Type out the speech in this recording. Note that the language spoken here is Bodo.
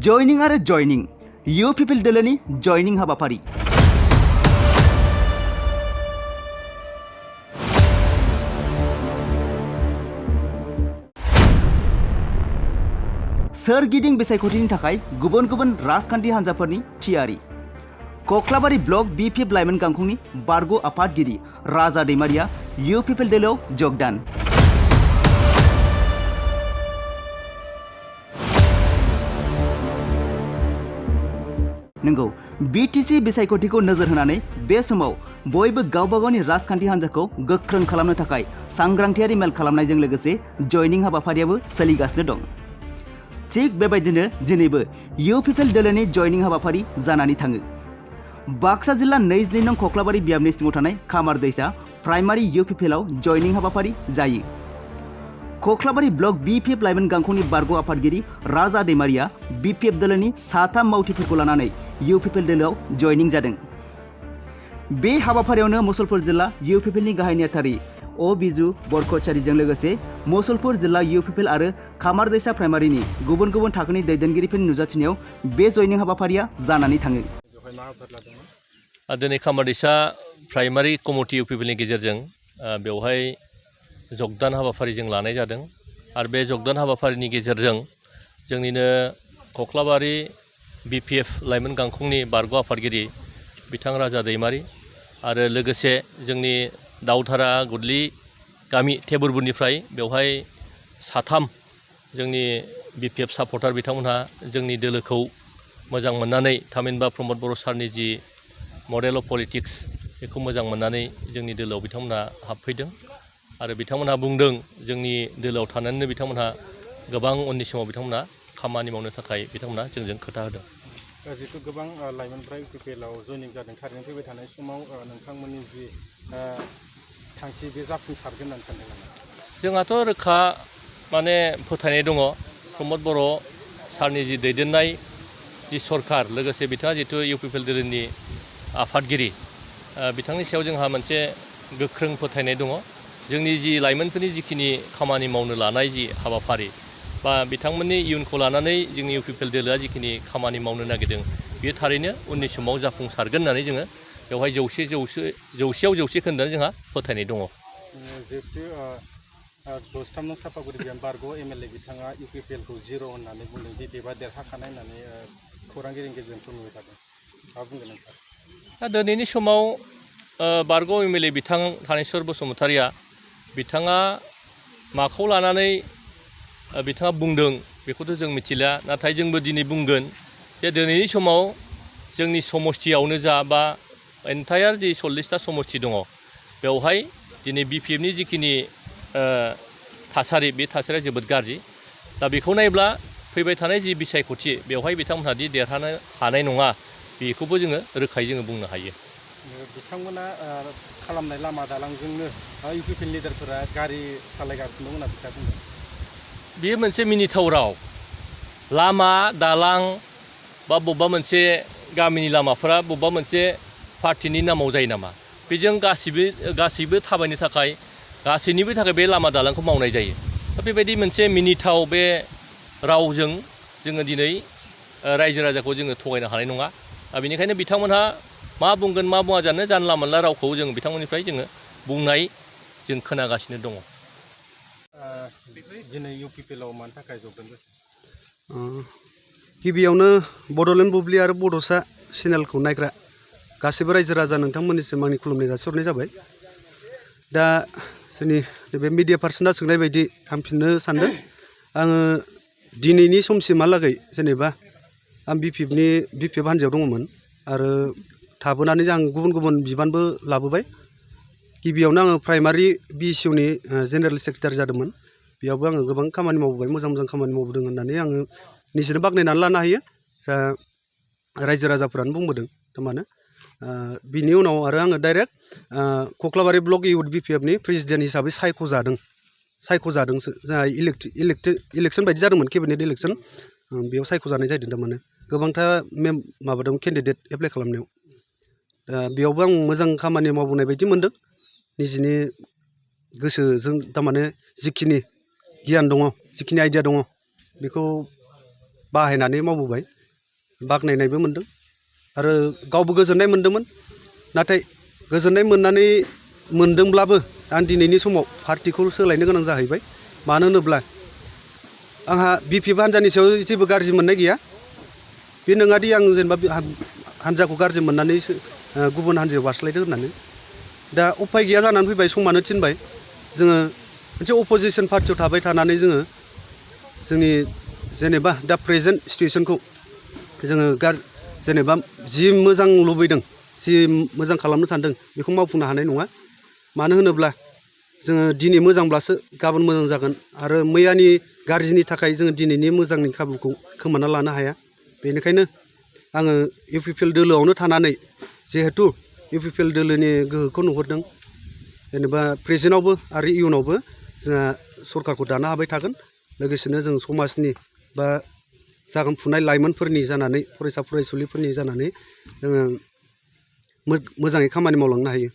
जयनिं आरो जयनिं इउ पिपल दोलोनि जयनिं हाबाफारि। सोरगिदिं बिसायख'थिनि थाखाय गुबुन गुबुन राजखान्थि हान्जाफोरनि थियारि। कक्लाबारि ब्लक बिपिएफ लाइमोन गांखंनि बारग' आफादगिरि राजा दैमारिया इउ पिपल दोलोआव जगदान। नंगौ, बिटिसि बिसायख'थिखौ नोजोर होनानै बे समाव बयबो गावबा गावनि राजखान्थि हान्जाखौ गोख्रों खालामनो थाखाय सांग्रांथियारि मेल खालामनायजों लोगोसे जयनिं हाबाफारियाबो सोलिगासिनो दं। थिग बेबायदिनो दिनैबो इउ पिपल दोलोनि जयनिं हाबाफारि जानानै थाङो। बाक्सा जिल्ला 22 नं कक्लाबारि बियाबनि सिङाव थानाय खामारदैसा प्राइमारि इउ पिपलआव जयनिं हाबाफारि जायो। कक्लाबारि ब्लक बिपिएफ लाइमोन गांखंनि बारग' आफादगिरि राजा दैमारिया बिपिएफ दोलोनि 3 मावथिफोरखौ लानानै इउ पिपल दोलोआव जयनिं जादों। बे हाबाफारियावनो मुसलपुर जिल्ला इउ पिपलनि गाहाय नेहाथारि अ बिजु बरकचारिजों लोगोसे मुसलपुर जिल्ला इउ पिपल आरो खामारदैसा प्राइमारिनि गुबुन गुबुन थाखोनि दैदेनगिरिफोरनि नुजाथिनायाव बे जयनिं हाबाफारिया जानानै थाङो। दिनै खामारदैसा प्राइमारि कमिटि इउ पिपलनि गेजेरजों बेवहाय जगदान हाबाफारि जों लानाय जादों आरो बे जगदान हाबाफारिनि गेजेरजों जोंनिनो कक्लाबारि बिपिएफ लाइमोन गांखंनि बारग' आफादगिरि बिथां राजा दैमारि आरो लोगोसे जोंनि दावधारा गुदलि गामि टेबुरबुरनिफ्राय बेवहाय 3 जोंनि बिपिएफ सापर्टार बिथांमोनहा जोंनि दोलोखौ मोजां मोननानै थामहिनबा प्रमद बर' सारनि जि मडेल अफ पलिटिक्स बेखौ मोजां मोननानै जोंनि दोलोआव बिथांमोनहा हाबफैदों आरो बिथांमोनहा बुंदों जोंनि दोलोआव थानानैनो बिथांमोनहा गोबां उननि समाव बिथांमोनहा खामानि मावनो थाखाय बिथांमोनहा जोंजों खोथा होदों। जिहेतु गोबां लाइमोनफ्रा इउ पिपलआव जयनिं जादों, थारैनो फैबाय थानाय समाव नोंथांमोननि जि थांखि बे जाफुंसारगोन होननानै सानदों नामा? जोंहाथ' रोखा माने फोथायनाय दङ प्रमद बर' सारनि जि दैदेननाय जि सरकार लोगोसे बिथाङा जितु इउ पिपल दोलोनि आफादगिरि बिथांनि सायाव जोंहा मोनसे गोख्रों फोथायनाय दङ। जोंनि जि लाइमोनफोरनि जिखिनि खामानि मावनो लानाय जि हाबाफारि बा बिथांमोननि इयुनखौ लानानै जोंनि इउ पिपल दोलोआ जिखिनि खामानि मावनो नागिरदों बेयो थारैनो उननि समाव जाफुंसारगोन होननानै जोङो बेवहाय जौसेयाव जौसे खोन्दोआनो जोंहा फोथायनाय दङ। जिहेतु 63 नं सापागुरि बियान बारग' एमएलए बिथाङा इउ पिपलखौ 0 होननानै बुंदों, बिपिएफआ देरहाखानाय होननानै खौरांगिरिनि गेजेरजों फोरमायबाय थादों। मा बुंगोन नोंथां? दा दिनैनि समाव बारग' एमएलए बिथां थानेस्वर बसुमतारिया बिथाङा माखौ लानानै बिथाङा बुंदों बेखौथ' जों मिथिला, नाथाय जोंबो दिनै बुंगोन जे दिनैनि समाव जोंनि समस्थियावनो जा बा एन्टायार जि 40टा समस्ति दङ बेवहाय दिनै बिपिएफनि जिखिनि थासारि बे थासारिया जोबोद गाज्रि। दा बेखौ नायब्ला फैबाय थानाय जि बिसायख'थि बेवहाय बिथांमोनहा दि देरहानो हानाय नङा बेखौबो जोङो रोखायै जोङो बुंनो हायो। बिथांमोना खालामनाय लामा दालांजोंनो इउ पिपल लिडारफोरा गारि सालायगासिनो दं होनना बिथाङा बुंदों। बेयो मोनसे मिनिथाव राव। लामा दालां बा बबेबा मोनसे गामिनि लामाफोरा बबेबा मोनसे पार्टिनि नामाव जायो नामा? बेजों गासैबो थाबायनो थाखाय गासैनिबो थाखाय बे लामा दालांखौ मावनाय जायो। दा बेबायदि मोनसे मिनिथाव बे रावजों जोङो दिनै रायजो राजाखौ जोङो थगायनो हानाय नङा। बेनिखायनो बिथांमोनहा मा बुंगोन मा बुङा जानो जानला मोनला रावखौ जों बिथांमोननिफ्राय जोङो बुंनाय जों खोनागासिनो दङ। दिनै इउ पिपलआव मानि थाखाय जगदान? गिबियावनो बड'लेण्ड बुब्लि आरो बड'सा चेनेलखौ नायग्रा गासैबो रायजो राजा नोंथांमोननिसिम आंनि खुलुमनाय जासिहरनाय जाबाय। दा जोंनि बे मिडिया पार्सना सोंनाय बायदि आं फिननो सानदों। आङो दिनैनि समसिमहालागै जेनेबा आं बिपिएफ हान्जायाव दङमोन आरो थाबोनानै आं गुबुन गुबुन बिबानबो लाबोबाय। गिबियावनो आङो प्राइमारि बिएसइउनि जेनेरेल सेक्रेटारि जादोंमोन। बेयावबो आङो गोबां खामानि मावबोबाय, मोजां मोजां खामानि मावबोदों होननानै आङो निजेनो बाख्नायनानै लानो हायो। दा रायजो राजाफोरानो बुंबोदों थारमाने। बिनि उनाव आरो आङो डाइरेक्ट कक्लाबारि ब्लक इउथ बिपिएफनि प्रेसिडेन्ट हिसाबै सायख'जादोंसो। जोंहा इलेक्सन बायदि जादोंमोन, केबिनेट इलेक्सन। बेयाव सायख'जानाय जादों थारमाने। गोबांथा माबादों केन्डिडेट एप्लाइ खालामनायाव। बेयावबो आं मोजां खामानि मावबोनाय बायदि मोनदों। निजिनि गोसोजों थारमाने जिखिनि गियान दङ, जिखिनि आइडिया दङ बेखौ बाहायनानै मावबोबाय बाख्नायनायबो मोन्दों आरो गावबो गोजोननाय मोन्दोंमोन नाथाय गोजोननाय मोन्दोंब्लाबो आं दिनैनि समाव पार्टिखौ सोलायनो गोनां जाहैबाय मानो होनोब्ला आंहा बिपिएफ हान्जानि सायाव जेबो गाज्रि मोननाय गैया बे नङादि आं जेनेबा हान्जाखौ गाज्रि मोननानै गुबुन हान्जायाव बारस्लायदों होननानै दा उफाय गैया जानानै फैबाय समानो थिनबाय जोङो मोनसे अपोजिसन पार्टियाव थाबाय थानानै जोङो जोंनि जेनेबा दा प्रेजेन्ट सिटुवेसनखौ जोङो जेनेबा जि मोजां लुबैदों जि मोजां खालामनो सानदों बेखौ मावफुंनो हानाय नङा मानो होनोब्ला जोङो दिनै मोजांब्लासो गाबोन मोजां जागोन आरो मैयानि गाज्रिनि थाखाय जोङो दिनैनि मोजांनि खाबुखौ खोमाना लानो हाया बेनिखायनो आङो इउपिपिएल दोलोआवनो थानानै जिहेथु इउपिपिएल दोलोनि गोहोखौ नुहुरदों जेनेबा प्रेजेन्टआवबो आरो इयुनावबो जोंहा सरकारखौ दानो हाबाय थागोन लोगोसेनो जों समाजनि बा जाखांफुनाय लाइमोनफोरनि जानानै फरायसा फरायसुलिफोरनि जानानै जोङो मोजाङै खामानि मावलांनो हायो